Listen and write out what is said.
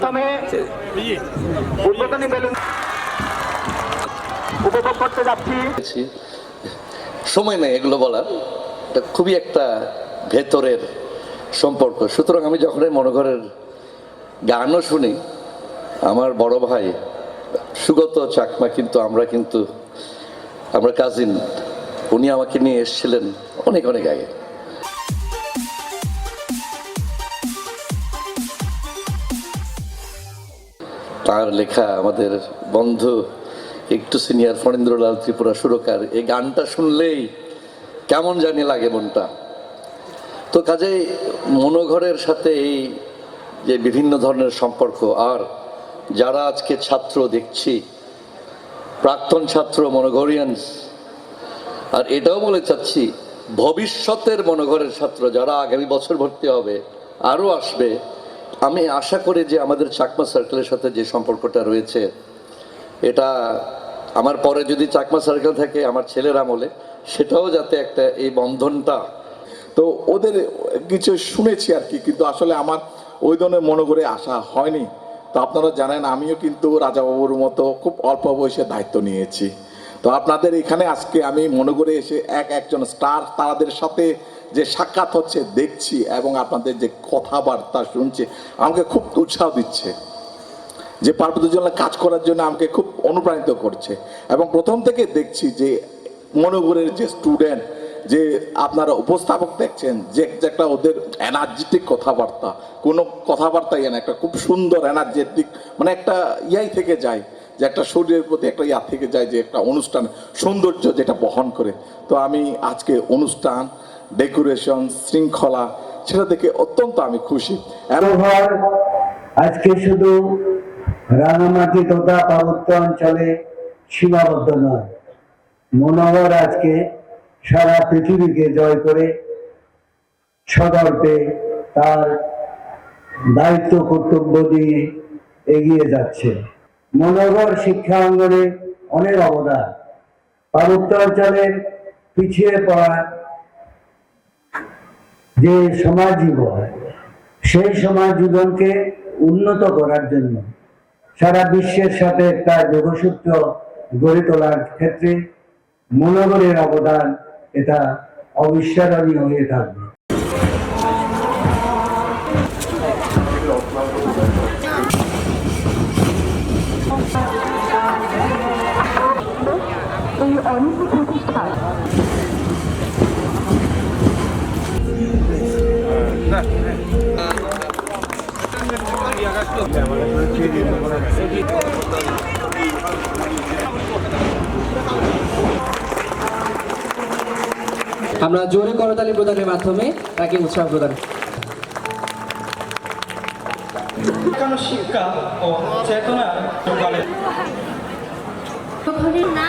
মাধ্যমে উদ্বোধনী বেলুন উপভোগ করতে যাচ্ছি। সময় নেই এগুলো বলার, এটা খুবই একটা ভেতরের সম্পর্ক। সুতরাং আমি যখন মনোঘরের গানও শুনি, আমার বড় ভাই সুগত চাকমা আমরা কাজিন, উনি আমাকে নিয়ে এসেছিলেন অনেক অনেক আগে। তার লেখা আমাদের বন্ধু একটু সিনিয়র ফণীন্দ্রলাল ত্রিপুরা সুরকার, এই গানটা শুনলেই কেমন জানি লাগে মনটা। তো কাজেই মনোঘরের সাথে এই যে বিভিন্ন ধরনের সম্পর্ক, আর যারা আজকে ছাত্র দেখছি, প্রাক্তন ছাত্র মনোঘরিয়ানস, আর এটাও বলে চাচ্ছি ভবিষ্যতের মনোঘরের ছাত্র যারা আগামী বছর ভর্তি হবে, আরও আসবে, আমি আশা করি যে আমাদের চাকমা সার্কেলের সাথে যে সম্পর্কটা রয়েছে, এটা আমার পরে যদি চাকমা সার্কেল থাকে আমার ছেলের আমলে, সেটাও যাতে একটা এই বন্ধনটা। তো ওদের কিছু শুনেছি আর কি, কিন্তু আসলে আমার ওই ধরনের মনে করে আসা হয়নি। তো আপনারা জানেন আমিও কিন্তু রাজাবাবুর মতো খুব অল্প বয়সে দায়িত্ব নিয়েছি। তো আপনাদের এখানে আজকে আমি মনে করে এসে একজন স্টার তারাদের সাথে যে সাক্ষাৎ হচ্ছে দেখছি, এবং আপনাদের যে কথাবার্তা শুনছি আমাকে খুব উৎসাহ দিচ্ছে, যে পার্বত্য জন্য কাজ করার জন্য আমাকে খুব অনুপ্রাণিত করছে। এবং প্রথম থেকে দেখছি যে মনোঘরের যে স্টুডেন্ট, যে আপনারা উপস্থাপক দেখছেন, যে একটা ওদের এনার্জেটিক কথাবার্তা, কোনো কথাবার্তাই না, একটা খুব সুন্দর এনার্জেটিক, মানে একটা ইয়াই থেকে যায়, যে একটা শরীরের প্রতি একটা ইয়া থেকে যায়, যে একটা অনুষ্ঠান সৌন্দর্য যেটা বহন করে। তো আমি আজকে অনুষ্ঠান, ডেকোরেশন, শৃঙ্খলা, সেটা দেখে অত্যন্ত আমি খুশি। আজকে শুধু রাঙামাটি তথা পার্বত্য অঞ্চলে সীমাবদ্ধ নয়, মনোহর আজকে সারা পৃথিবীকে জয় করে সদর্পে তার দায়িত্ব কর্তব্য দিয়ে এগিয়ে যাচ্ছে। মনোহর শিক্ষা অঙ্গনে অনেক অবদান, পার্বত্য অঞ্চলের পিছিয়ে পড়া যে সমাজ জীবন, সেই সমাজ জীবনকে উন্নত করার জন্য সারা বিশ্বের সাথে একটা যোগসূত্র গড়ে তোলার ক্ষেত্রে মনোহরের অবদান এটা অবিস্মরণীয় হয়ে থাকবে। এই অনেক প্রতিষ্ঠান আমরা জোরে করতালি প্রদানের মাধ্যমে তাকে উৎসাহ প্রদান। শিক্ষা ও চেতনা না